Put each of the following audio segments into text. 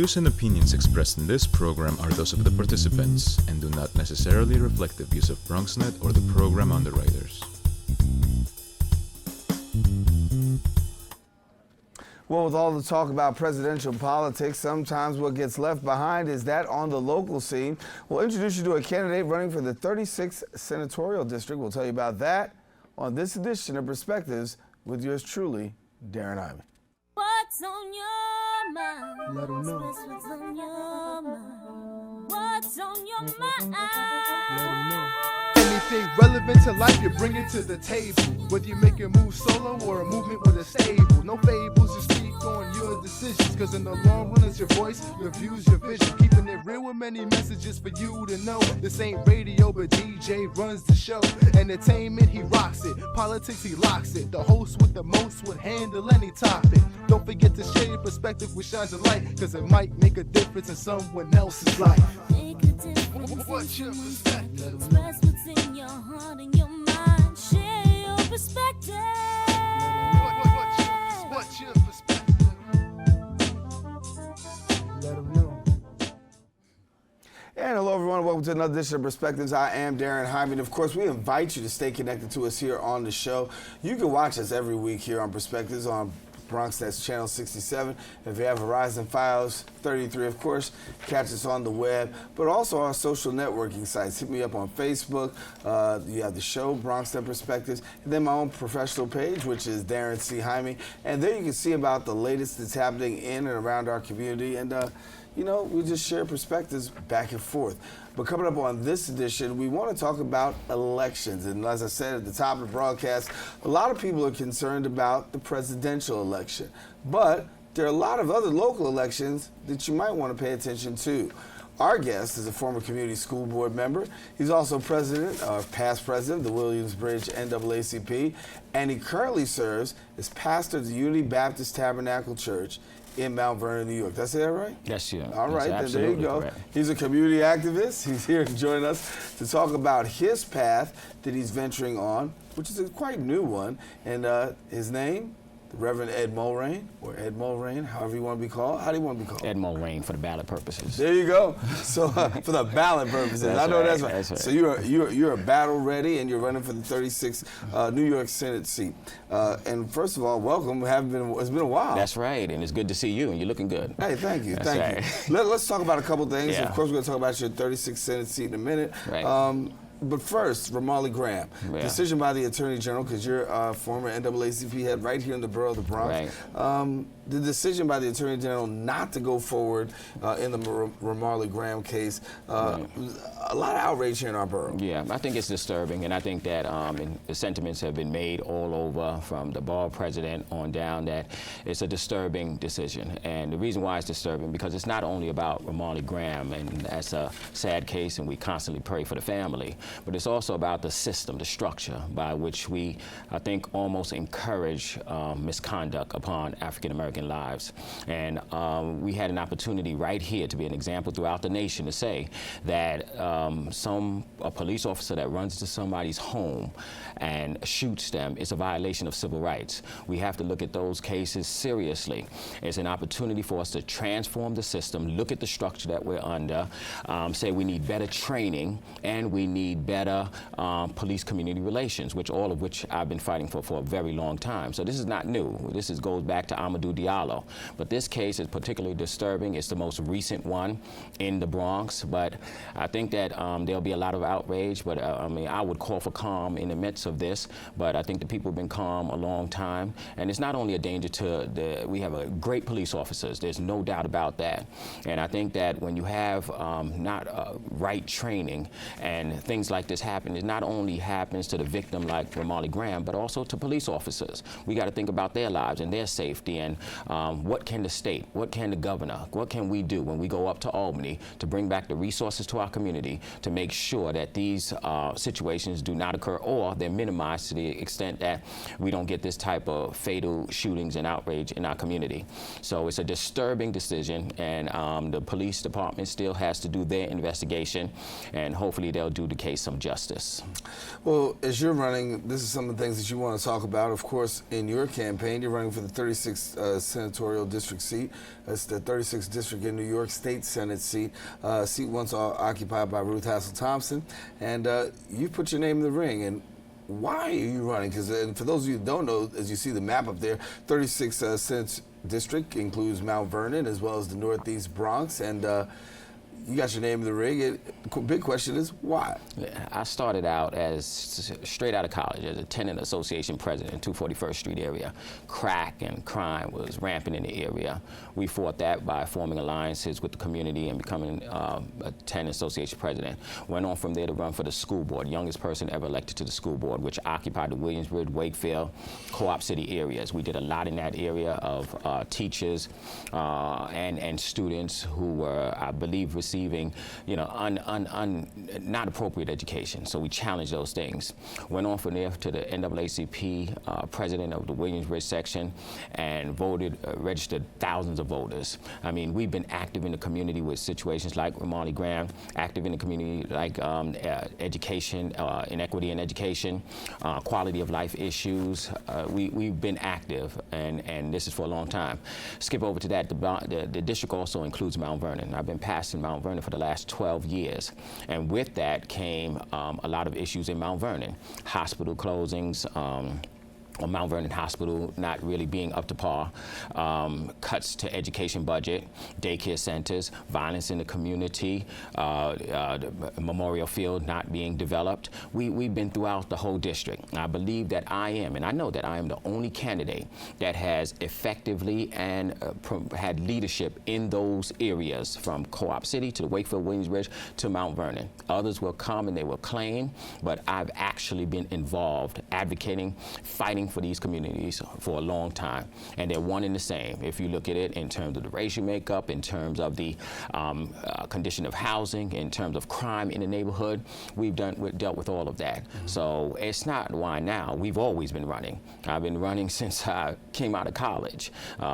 views and opinions expressed in this program are those of the participants and do not necessarily reflect the views of BRONXNET or the program underwriters. Well, with all the talk about presidential politics, sometimes what gets left behind is that on the local scene. We'll introduce you to a candidate running for the 36th Senatorial District. We'll tell you about that on this edition of Perspectives with yours truly, Daren Jaime. What's on your mind? Let 'em know. What's on your mind? What's on your mind? Let 'em know. Anything relevant to life, you bring it to the table. Whether you make a move solo or a movement with a stable. No fables, you speak on your decisions. Cause in the long run, it's your voice, your views, your vision. Keeping it real with many messages for you to know. This ain't radio, but DJ runs the show. Entertainment, he rocks it. Politics, he locks it. The host with the most would handle any topic. Don't forget to share your perspective with shines of light. Cause it might make a difference in someone else's life. Make a difference. What's your perspective? Express what's in your heart and your mind. Share your perspective. What's your perspective? Let 'em know. And hello, everyone. Welcome to another edition of Perspectives. I am Daren Jaime. And of course, we invite you to stay connected to us here on the show. You can watch us every week here on Perspectives on BRONXNET's channel 67. If you have Verizon Files 33, of course, catch us on the web, but also our social networking sites. Hit me up on Facebook. You have the show, BRONXNET Perspectives, and then my own professional page, which is Daren C. Jaime. And there you can see about the latest that's happening in and around our community. And, you know, we just share perspectives back and forth. But coming up on this edition, we want to talk about elections. And as I said at the top of the broadcast, a lot of people are concerned about the presidential election. But there are a lot of other local elections that you might want to pay attention to. Our guest is a former community school board member. He's also past president of the Williamsbridge NAACP, and he currently serves as pastor of the Unity Baptist Tabernacle Church in Mount Vernon, New York. Did I say that right? Yes, yeah. All right, then there you go. Correct. He's a community activist. He's here to join us to talk about his path that he's venturing on, which is a quite new one. And his name, the Reverend Ed Mulraine, or Ed Mulraine, however you want to be called. How do you want to be called? Ed Mulraine for the ballot purposes. There you go. So for the ballot purposes, I know that's right. That's right. So you're battle ready, and you're running for the 36th New York Senate seat. And first of all, welcome. It's been a while. That's right, and it's good to see you, and you're looking good. Hey, thank you, That's thank right. you. Let's talk about a couple things. Yeah. Of course, we're going to talk about your 36th Senate seat in a minute. Right. But first, Ramarley Graham, Yeah. decision by the Attorney General, because you're a former NAACP head right here in the borough of the Bronx. Right. The decision by the Attorney General not to go forward in the Ramarley Graham case, Right. a lot of outrage here in our borough. Yeah, I think it's disturbing, and I think that the sentiments have been made all over from the bar president on down that it's a disturbing decision. And the reason why it's disturbing, because it's not only about Ramarley Graham, and that's a sad case, and we constantly pray for the family, but it's also about the system, the structure by which we, I think, almost encourage misconduct upon African-American lives. And we had an opportunity right here to be an example throughout the nation to say that a police officer that runs to somebody's home and shoots them is a violation of civil rights. We have to look at those cases seriously. It's an opportunity for us to transform the system, look at the structure that we're under, say we need better training, and we need better police-community relations, all of which I've been fighting for a very long time. So this is not new. This goes back to Amadou Diallo. But this case is particularly disturbing. It's the most recent one in the Bronx. But I think that there'll be a lot of outrage. But I mean, I would call for calm in the midst of this. But I think the people have been calm a long time. And it's not only a danger to we have great police officers. There's no doubt about that. And I think that when you have not right training and things like this happen, it not only happens to the victim like Ramarley Graham, but also to police officers. We got to think about their lives and their safety, and what can the state, what can the governor, what can we do when we go up to Albany to bring back the resources to our community to make sure that these situations do not occur, or they're minimized to the extent that we don't get this type of fatal shootings and outrage in our community. So it's a disturbing decision, and the police department still has to do their investigation, and hopefully they'll do the case some justice. Well, as you're running, this is some of the things that you want to talk about. Of course, in your campaign, you're running for the 36th Senatorial District seat. It's the 36th District in New York State Senate seat. Seat once occupied by Ruth Hassel Thompson. And you put your name in the ring. And why are you running? Because for those of you who don't know, as you see the map up there, 36th Senate District includes Mount Vernon as well as the Northeast Bronx. And you got your name in the ring. Big question is why? I started out as straight out of college as a tenant association president in 241st Street area. Crack and crime was rampant in the area. We fought that by forming alliances with the community and becoming a tenant association president. Went on from there to run for the school board, youngest person ever elected to the school board, which occupied the Williamsburg, Wakefield, Co-op City areas. We did a lot in that area of teachers and students who were, I believe, receiving, not appropriate education. So we challenged those things. Went on from there to the NAACP president of the Williamsburg section and registered thousands of voters. I mean, we've been active in the community with situations like Ramali Graham, active in the community like education, inequity in education, quality of life issues. We've been active, and this is for a long time. Skip over to that, the district also includes Mount Vernon. I've been passing Mount Vernon for the last 12 years. And with that came a lot of issues in Mount Vernon. Hospital closings, or Mount Vernon Hospital not really being up to par, cuts to education budget, daycare centers, violence in the community, the Memorial Field not being developed. We've been throughout the whole district. I believe that I am, and I know that I am the only candidate that has effectively and had leadership in those areas from Co-op City to the Wakefield, Williamsburg to Mount Vernon. Others will come and they will claim, but I've actually been involved, advocating, fighting for these communities for a long time, and they're one and the same. If you look at it in terms of the racial makeup, in terms of the condition of housing, in terms of crime in the neighborhood, we've dealt with all of that. So it's not why now. We've always been running. I've been running since I came out of college.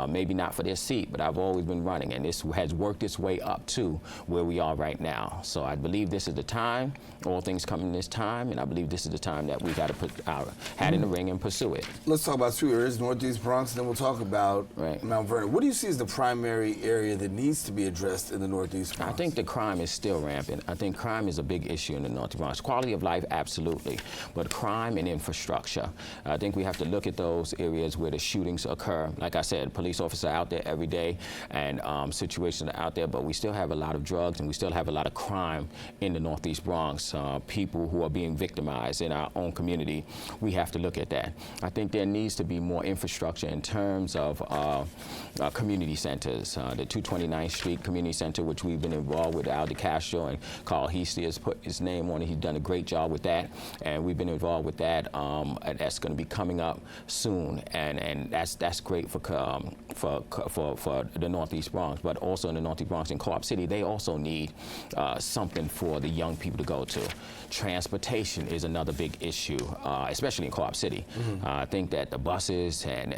Maybe not for this seat, but I've always been running, and this has worked its way up to where we are right now. So I believe this is the time. All things come in this time, and I believe this is the time that we got to put our hat in the ring and pursue it. Let's talk about two areas, Northeast Bronx, and then we'll talk about Mount Vernon. What do you see as the primary area that needs to be addressed in the Northeast Bronx? I think the crime is still rampant. I think crime is a big issue in the Northeast Bronx. Quality of life, absolutely, but crime and infrastructure. I think we have to look at those areas where the shootings occur. Like I said, police officers are out there every day, and situations are out there, but we still have a lot of drugs, and we still have a lot of crime in the Northeast Bronx. People who are being victimized in our own community. We have to look at that. I think there needs to be more infrastructure in terms of community centers. The 229th Street Community Center, which we've been involved with, Al DeCastro and Carl Heasty has put his name on it. He's done a great job with that, and we've been involved with that. That's going to be coming up soon, and that's great for the Northeast Bronx, but also in the Northeast Bronx and Co-op City, they also need something for the young people to go to. Transportation is another big issue, especially in Co-op City. I think that the buses and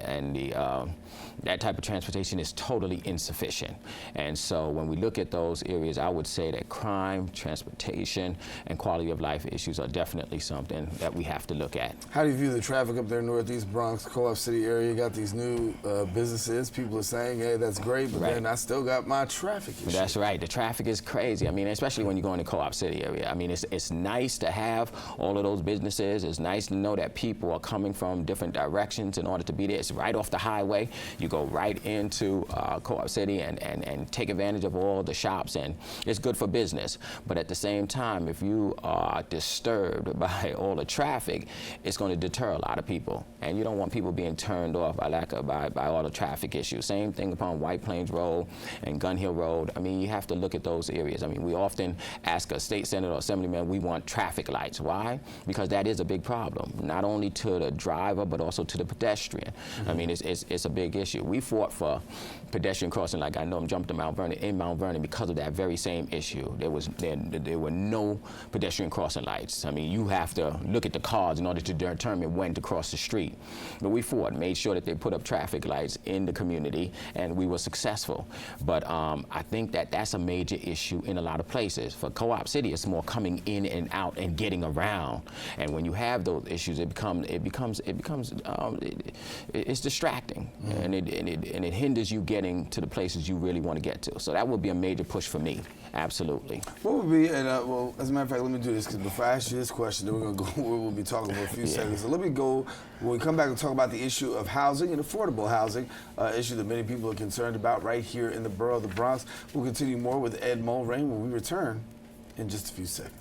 that type of transportation is totally insufficient. And so when we look at those areas, I would say that crime, transportation, and quality of life issues are definitely something that we have to look at. How do you view the traffic up there in Northeast Bronx, Co-op City area? You got these new businesses. People are saying, hey, that's great, but then I still got my traffic issue. That's right. The traffic is crazy. I mean, especially when you go in the Co-op City area. I mean, it's nice to have all of those businesses. It's nice to know that people are coming from different directions in order to be there. It's right off the highway. You go right into Co-op City and take advantage of all the shops, and it's good for business. But at the same time, if you are disturbed by all the traffic, it's going to deter a lot of people. And you don't want people being turned off by all the traffic issues. Same thing upon White Plains Road and Gun Hill Road. I mean, you have to look at those areas. I mean, we often ask a state senator or assemblyman, we want traffic lights. Why? Because that is a big problem, not only to the driver, but also to the pedestrian. I mean, it's a big issue. We fought for pedestrian crossing, like I know I'm jumping to Mount Vernon, in Mount Vernon, because of that very same issue. There were no pedestrian crossing lights. I mean, you have to look at the cars in order to determine when to cross the street. But we fought, made sure that they put up traffic lights in the community, and we were successful. But I think that that's a major issue in a lot of places. For Co-op City, it's more coming in and out and getting around. And when you have those issues, it becomes becomes, it's distracting, and it hinders you getting to the places you really want to get to. So that would be a major push for me, absolutely. What would be, and well, as a matter of fact, let me do this, because before I ask you this question, then we're going to go where we'll be talking for a few seconds. So let me go, when we come back and talk about the issue of housing and affordable housing, issue that many people are concerned about right here in the borough of the Bronx. We'll continue more with Ed Mulraine when we return in just a few seconds.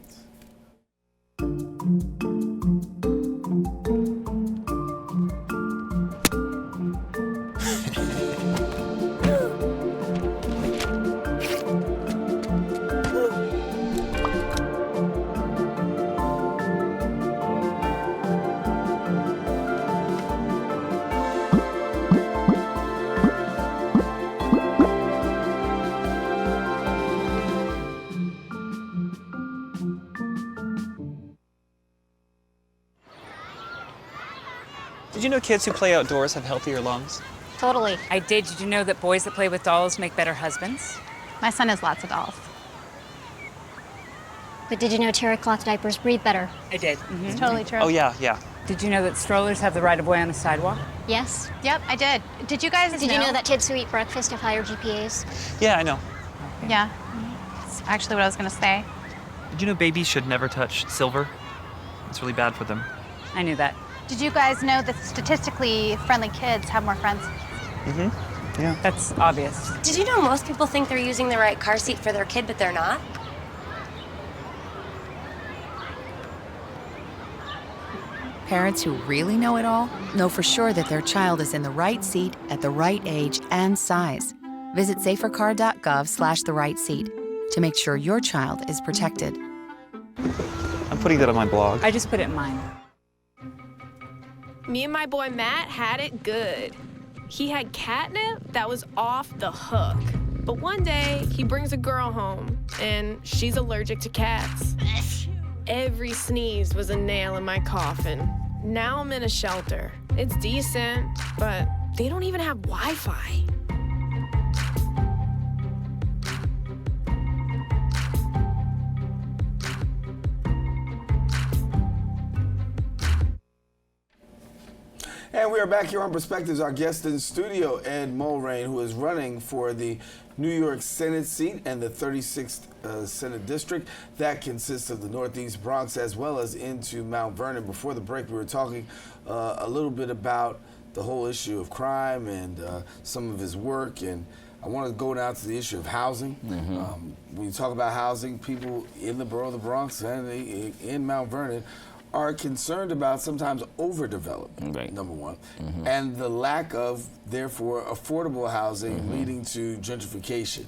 Did you know kids who play outdoors have healthier lungs? Totally. I did. Did you know that boys that play with dolls make better husbands? My son has lots of dolls. But did you know terry cloth diapers breathe better? I did. It's totally true. Oh, yeah. Did you know that strollers have the right of way on the sidewalk? Yes. Yep, I did. Did you guys Did you know that kids who eat breakfast have higher GPAs? Yeah, I know. Yeah. That's actually what I was going to say. Did you know babies should never touch silver? It's really bad for them. I knew that. Did you guys know that statistically friendly kids have more friends? Mm-hmm. Yeah. That's obvious. Did you know most people think they're using the right car seat for their kid, but they're not? Parents who really know it all know for sure that their child is in the right seat at the right age and size. Visit safercar.gov/the right seat to make sure your child is protected. I'm putting that on my blog. I just put it in mine. Me and my boy Matt had it good. He had catnip that was off the hook. But one day, he brings a girl home, and she's allergic to cats. Every sneeze was a nail in my coffin. Now I'm in a shelter. It's decent, but they don't even have Wi-Fi. And we are back here on Perspectives. Our guest in studio, Ed Mulraine, who is running for the New York Senate seat and the 36th Senate District. That consists of the Northeast Bronx as well as into Mount Vernon. Before the break, we were talking a little bit about the whole issue of crime and some of his work. And I want to go now to the issue of housing. When you talk about housing, people in the borough of the Bronx and in Mount Vernon are concerned about sometimes overdevelopment, number one, and the lack of, therefore, affordable housing leading to gentrification.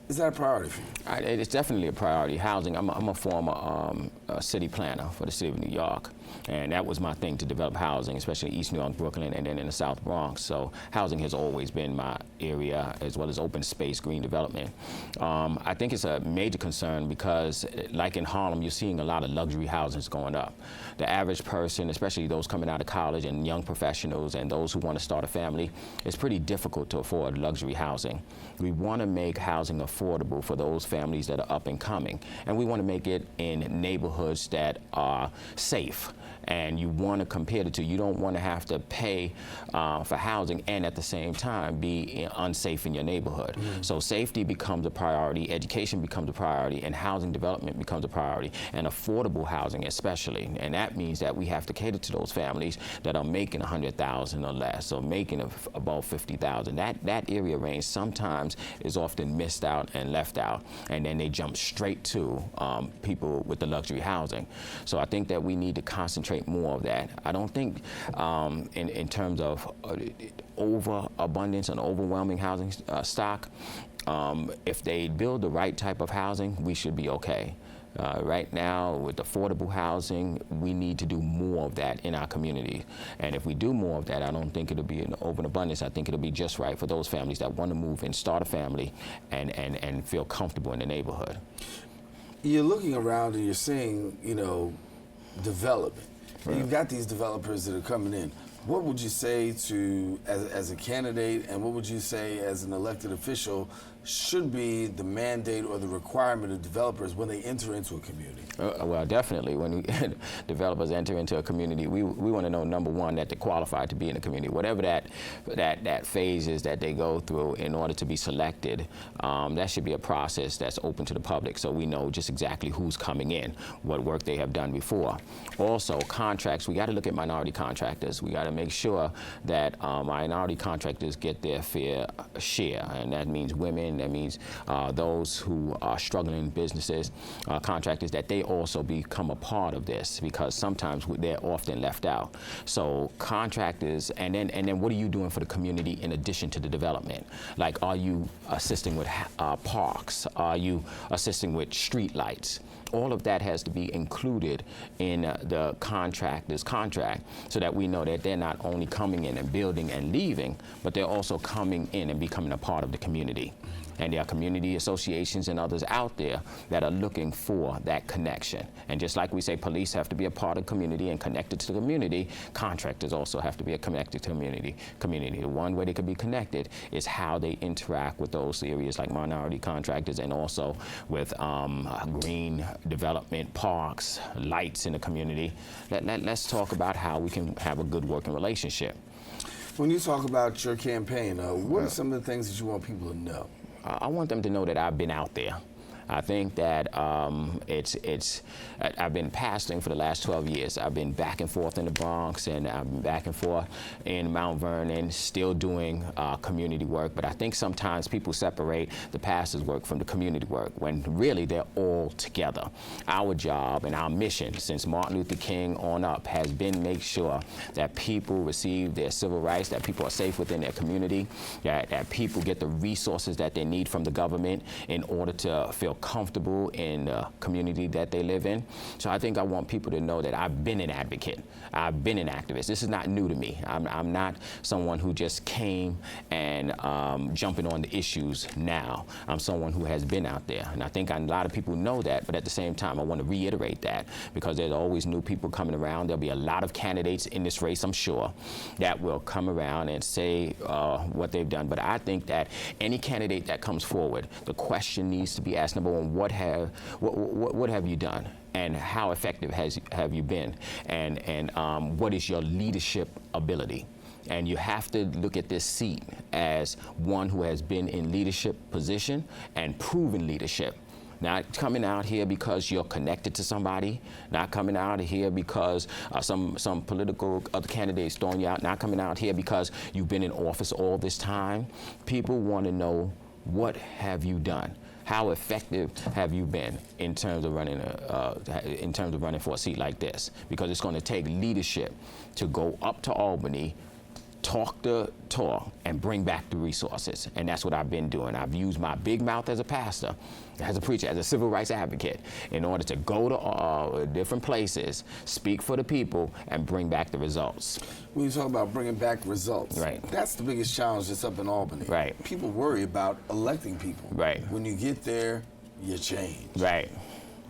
Is that a priority for you? It's definitely a priority. Housing, I'm a former city planner for the city of New York, and that was my thing, to develop housing, especially East New York, Brooklyn, and then in the South Bronx. So housing has always been my area, as well as open space, green development. I think it's a major concern because, like in Harlem, you're seeing a lot of luxury houses going up. The average person, especially those coming out of college and young professionals and those who want to start a family, it's pretty difficult to afford luxury housing. We want to make housing affordable for those families that are up and coming, and we want to make it in neighborhoods that are safe. And you want to compare the two. You don't want to have to pay for housing and at the same time be unsafe in your neighborhood. So safety becomes a priority, education becomes a priority, and housing development becomes a priority, and affordable housing especially. And that means that we have to cater to those families that are making $100,000 or less, or making above $50,000. That area range sometimes is often missed out and left out, and then they jump straight to people with the luxury housing. So I think that we need to concentrate more of that. I don't think in terms of overabundance and overwhelming housing stock, if they build the right type of housing, we should be okay. Right now, with affordable housing, we need to do more of that in our community. And if we do more of that, I don't think it'll be an overabundance. I think it'll be just right for those families that want to move and start a family and feel comfortable in the neighborhood. You're looking around and you're seeing, development. And you've got these developers that are coming in. What would you say to, as a candidate, and what would you say as an elected official should be the mandate or the requirement of developers when they enter into a community? Well, definitely. When developers enter into a community, we want to know, number one, that they're qualified to be in the community. Whatever that phase is that they go through in order to be selected, that should be a process that's open to the public, so we know just exactly who's coming in, what work they have done before. Also, contracts. We got to look at minority contractors. We got to make sure that minority contractors get their fair share, and that means women. That means those who are struggling businesses, contractors, that they also become a part of this, because sometimes they're often left out. So contractors, and then what are you doing for the community in addition to the development? Like, are you assisting with parks? Are you assisting with street lights? All of that has to be included in the contractor's contract, so that we know that they're not only coming in and building and leaving, but they're also coming in and becoming a part of the community. And there are community associations and others out there that are looking for that connection. And just like we say police have to be a part of the community and connected to the community, contractors also have to be connected to the community. The one way they can be connected is how they interact with those areas like minority contractors, and also with green development, parks, lights in the community. Let's talk about how we can have a good working relationship. When you talk about your campaign, what are some of the things that you want people to know? I want them to know that I've been out there. I think that I've been pastoring for the last 12 years. I've been back and forth in the Bronx, and I've been back and forth in Mount Vernon, still doing community work. But I think sometimes people separate the pastor's work from the community work, when really they're all together. Our job and our mission since Martin Luther King on up has been make sure that people receive their civil rights, that people are safe within their community, that people get the resources that they need from the government in order to feel comfortable in the community that they live in. So I think I want people to know that I've been an advocate. I've been an activist. This is not new to me. I'm not someone who just came and jumping on the issues now. I'm someone who has been out there. And I think a lot of people know that, but at the same time, I want to reiterate that, because there's always new people coming around. There'll be a lot of candidates in this race, I'm sure, that will come around and say what they've done. But I think that any candidate that comes forward, the question needs to be asked, number one, what have you done, and how effective have you been, and what is your leadership ability? And you have to look at this seat as one who has been in leadership position and proven leadership. Not coming out here because you're connected to somebody, not coming out here because some political other candidates throwing you out, not coming out here because you've been in office all this time. People want to know, what have you done? How effective have you been in terms of running for a seat like this? Because it's going to take leadership to go up to Albany, talk the talk, and bring back the resources. And that's what I've been doing. I've used my big mouth as a pastor, as a preacher, as a civil rights advocate, in order to go to different places, speak for the people, and bring back the results. When you talk about bringing back results, right, that's the biggest challenge that's up in Albany. Right. People worry about electing people. Right. When you get there, you change. Right.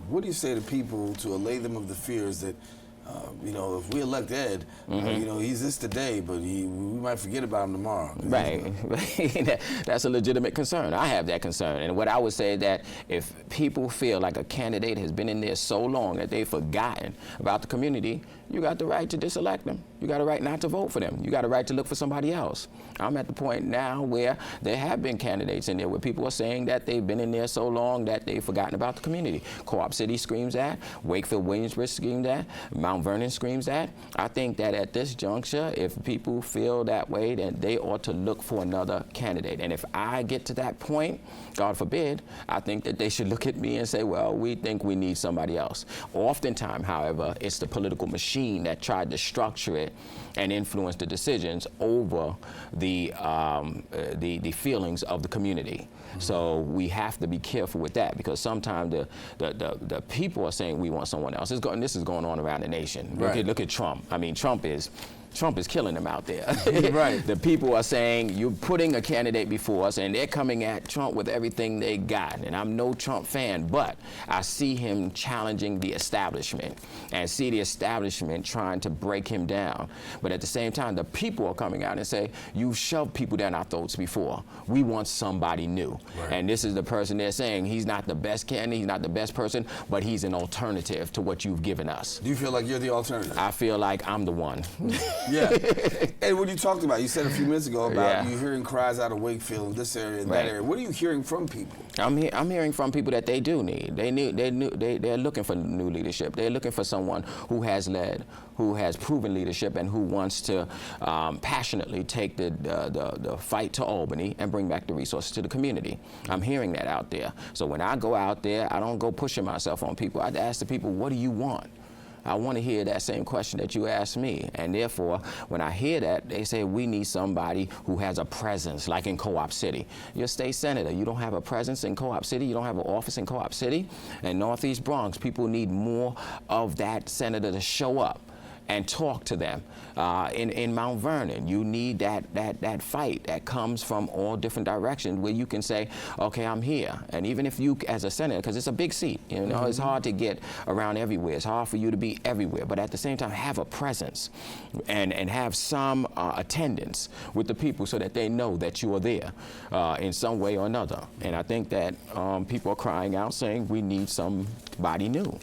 What do you say to people to allay them of the fears that, if we elect Ed, he's this today, but we might forget about him tomorrow. Right. That's a legitimate concern. I have that concern. And what I would say that if people feel like a candidate has been in there so long that they've forgotten about the community, you got the right to diselect them. You got a right not to vote for them. You got a right to look for somebody else. I'm at the point now where there have been candidates in there where people are saying that they've been in there so long that they've forgotten about the community. Co-op City screams that. Wakefield Williamsburg screams that. Mount Vernon screams that. I think that at this juncture, if people feel that way, then they ought to look for another candidate. And if I get to that point, God forbid, I think that they should look at me and say, well, we think we need somebody else. Oftentimes, however, it's the political machine that tried to structure it and influence the decisions over the feelings of the community. So we have to be careful with that, because sometimes the people are saying we want someone else. This is going on around the nation. Right. Look at Trump. I mean, Trump is Trump is killing them out there. Right. The people are saying, you're putting a candidate before us, and they're coming at Trump with everything they got. And I'm no Trump fan, but I see him challenging the establishment and see the establishment trying to break him down. But at the same time, the people are coming out and say, you've shoved people down our throats before. We want somebody new. Right. And this is the person they're saying, he's not the best candidate, he's not the best person, but he's an alternative to what you've given us. Do you feel like you're the alternative? I feel like I'm the one. Yeah. And what you talked about, you said a few minutes ago about you hearing cries out of Wakefield, this area and that area. What are you hearing from people? I'm hearing from people that they do need. They're looking for new leadership. They're looking for someone who has led, who has proven leadership, and who wants to passionately take the fight to Albany and bring back the resources to the community. I'm hearing that out there. So when I go out there, I don't go pushing myself on people. I ask the people, what do you want? I want to hear that same question that you asked me. And therefore, when I hear that, they say we need somebody who has a presence, like in Co-op City. You're a state senator. You don't have a presence in Co-op City. You don't have an office in Co-op City. And Northeast Bronx, people need more of that senator to show up and talk to them. In Mount Vernon, you need that fight that comes from all different directions where you can say, okay, I'm here. And even if you, as a senator, because it's a big seat, you know, it's hard to get around everywhere. It's hard for you to be everywhere, but at the same time, have a presence and have some attendance with the people so that they know that you are there in some way or another. And I think that people are crying out saying we need somebody new.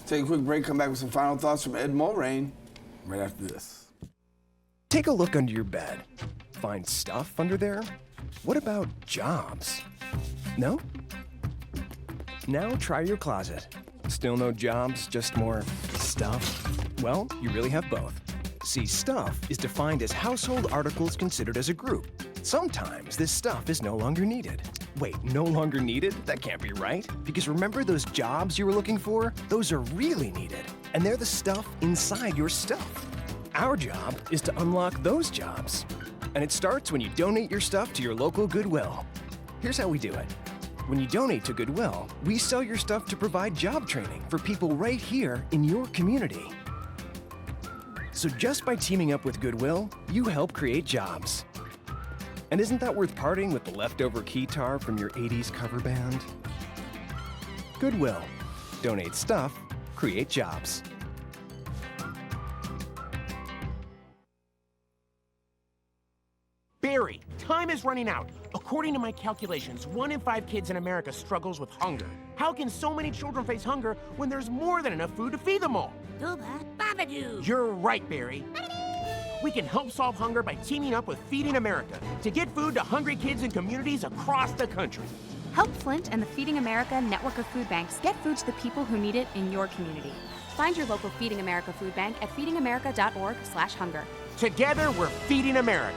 Take a quick break, come back with some final thoughts from Ed Mulraine right after this. Take a look under your bed. Find stuff under there? What about jobs? No? Now try your closet. Still no jobs, just more stuff? Well, you really have both. See, stuff is defined as household articles considered as a group. Sometimes this stuff is no longer needed. Wait, no longer needed? That can't be right. Because remember those jobs you were looking for? Those are really needed. And they're the stuff inside your stuff. Our job is to unlock those jobs. And it starts when you donate your stuff to your local Goodwill. Here's how we do it. When you donate to Goodwill, we sell your stuff to provide job training for people right here in your community. So just by teaming up with Goodwill, you help create jobs. And isn't that worth parting with the leftover keytar from your 80s cover band? Goodwill. Donate stuff, create jobs. Barry, time is running out. According to my calculations, 1 in 5 kids in America struggles with hunger. How can so many children face hunger when there's more than enough food to feed them all? You're right, Barry. We can help solve hunger by teaming up with Feeding America to get food to hungry kids in communities across the country. Help Flint and the Feeding America network of food banks get food to the people who need it in your community. Find your local Feeding America food bank at feedingamerica.org/hunger. Together, we're Feeding America.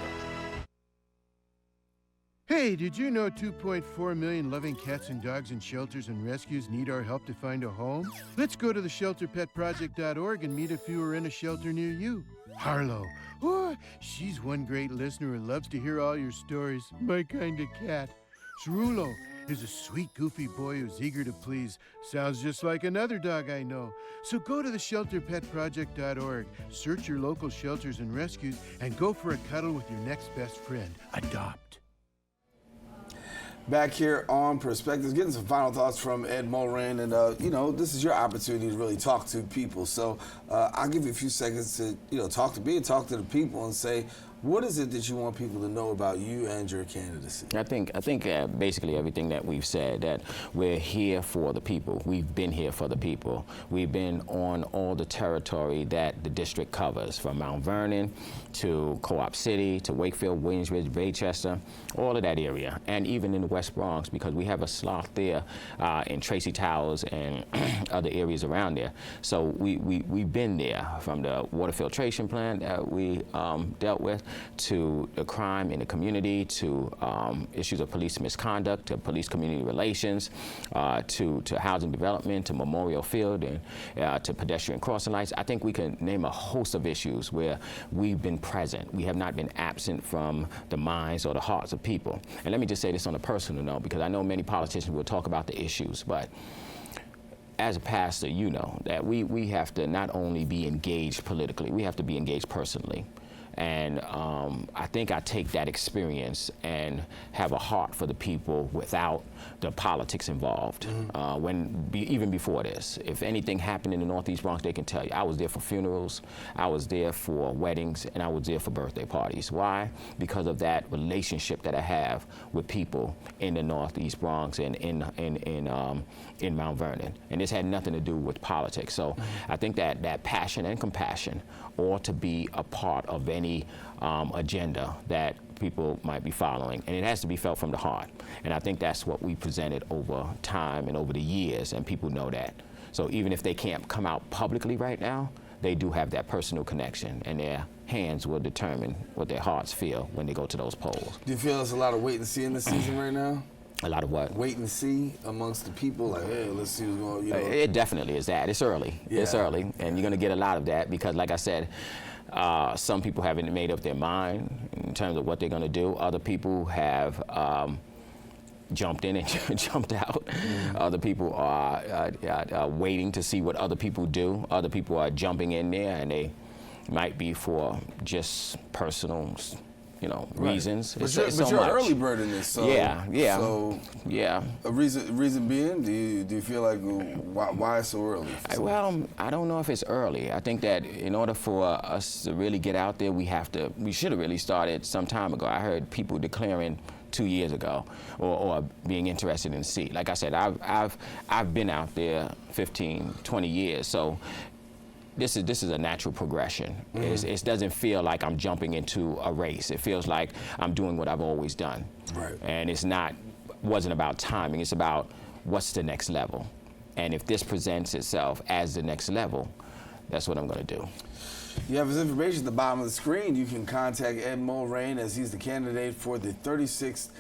Hey, did you know 2.4 million loving cats and dogs in shelters and rescues need our help to find a home? Let's go to the shelterpetproject.org and meet a few who are in a shelter near you. Harlow, oh, she's one great listener and loves to hear all your stories. My kind of cat. Cerulo is a sweet, goofy boy who's eager to please. Sounds just like another dog I know. So go to the shelterpetproject.org, search your local shelters and rescues, and go for a cuddle with your next best friend. Adopt. Back here on Perspectives, getting some final thoughts from Ed Mulraine, and you know, this is your opportunity to really talk to people. So I'll give you a few seconds to talk to me and talk to the people and say, what is it that you want people to know about you and your candidacy? I think basically everything that we've said, that we're here for the people. We've been here for the people. We've been on all the territory that the district covers, from Mount Vernon to Co-op City to Wakefield, Williamsburg, Baychester, all of that area, and even in the West Bronx, because we have a slot there in Tracy Towers and other areas around there. So we've been there, from the water filtration plant that we dealt with, to the crime in the community, to issues of police misconduct, to police community relations, to housing development, to Memorial Field, and to pedestrian crossing lights. I think we can name a host of issues where we've been present. We have not been absent from the minds or the hearts of people. And let me just say this on a personal note, because I know many politicians will talk about the issues, but as a pastor, you know that we have to not only be engaged politically, we have to be engaged personally. And I think I take that experience and have a heart for the people without the politics involved. Even before this, if anything happened in the Northeast Bronx, they can tell you. I was there for funerals, I was there for weddings, and I was there for birthday parties. Why? Because of that relationship that I have with people in the Northeast Bronx and in Mount Vernon. And this had nothing to do with politics. So I think that passion and compassion ought to be a part of any agenda that people might be following, and it has to be felt from the heart. And I think that's what we presented over time and over the years, and people know that. So even if they can't come out publicly right now, they do have that personal connection, and their hands will determine what their hearts feel when they go to those polls. Do you feel there's a lot of wait and see in this season right now? A lot of what? Wait and see amongst the people, like, hey, let's see what's going on, you know. It definitely is that. It's early. Yeah. It's early, and you're going to get a lot of that because, like I said, some people haven't made up their mind in terms of what they're going to do. Other people have jumped in and jumped out. Other people are waiting to see what other people do. Other people are jumping in there, and they might be for just personal, reasons. But you're an early bird in this, so yeah. A reason being, do you feel like why so early? Well, I don't know if it's early. I think that in order for us to really get out there, we should have really started some time ago. I heard people declaring 2 years ago, or being interested in the seat. Like I said, I've been out there 15, 20 years, so. This is a natural progression. It doesn't feel like I'm jumping into a race. It feels like I'm doing what I've always done. Right. And wasn't about timing. It's about what's the next level. And if this presents itself as the next level, that's what I'm going to do. You have his information at the bottom of the screen. You can contact Ed Mulraine, as he's the candidate for the 36th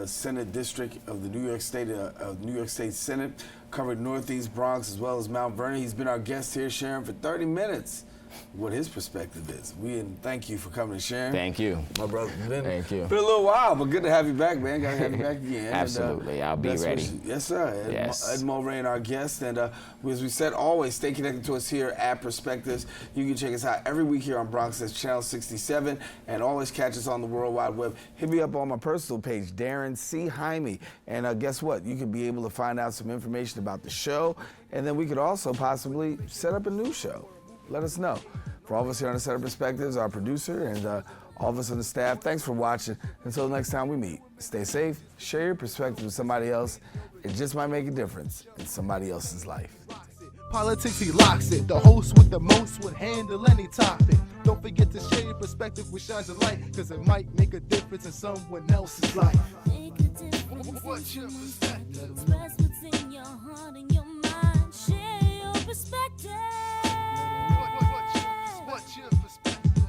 Senate District of the New York State Senate, covered Northeast Bronx as well as Mount Vernon. He's been our guest here, sharing for 30 minutes what his perspective is. We thank you for coming and sharing. Thank you. My brother. Thank you. Been a little while, but good to have you back, man. Got to have you back again. Absolutely. I'll be ready. Yes, sir. Yes. Ed Mulraine, our guest. And as we said, always stay connected to us here at Perspectives. You can check us out every week here on BRONXNET Channel 67, and always catch us on the World Wide Web. Hit me up on my personal page, Daren C. Jaime. And guess what? You can be able to find out some information about the show, and then we could also possibly set up a new show. Let us know. For all of us here on the Set of Perspectives, our producer, and all of us on the staff, thanks for watching. Until next time we meet, stay safe, share your perspective with somebody else. It just might make a difference in somebody else's life. Politics, he locks it. The host with the most would handle any topic. Don't forget to share your perspective, which shines a light, because it might make a difference in someone else's life. What's your perspective? Express what's in your heart and your mind. Share your perspective. What's your perspective?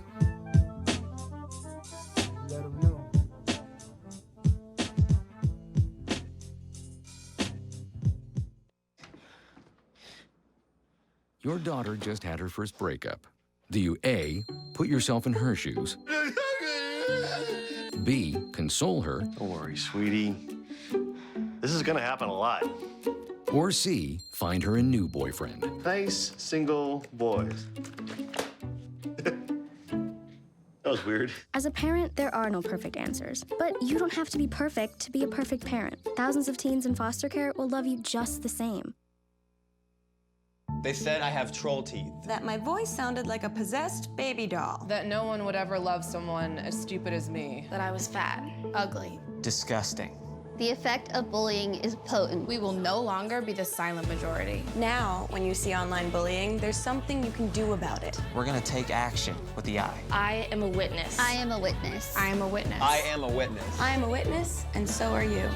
Let them know. Your daughter just had her first breakup. Do you A, put yourself in her shoes? B, console her? Don't worry, sweetie. This is gonna happen a lot. Or C, find her a new boyfriend? Nice, single boys. That was weird. As a parent, there are no perfect answers. But you don't have to be perfect to be a perfect parent. Thousands of teens in foster care will love you just the same. They said I have troll teeth. That my voice sounded like a possessed baby doll. That no one would ever love someone as stupid as me. That I was fat, ugly. Disgusting. The effect of bullying is potent. We will no longer be the silent majority. Now, when you see online bullying, there's something you can do about it. We're gonna take action with the I. I am a witness. I am a witness. I am a witness. I am a witness. I am a witness, and so are you.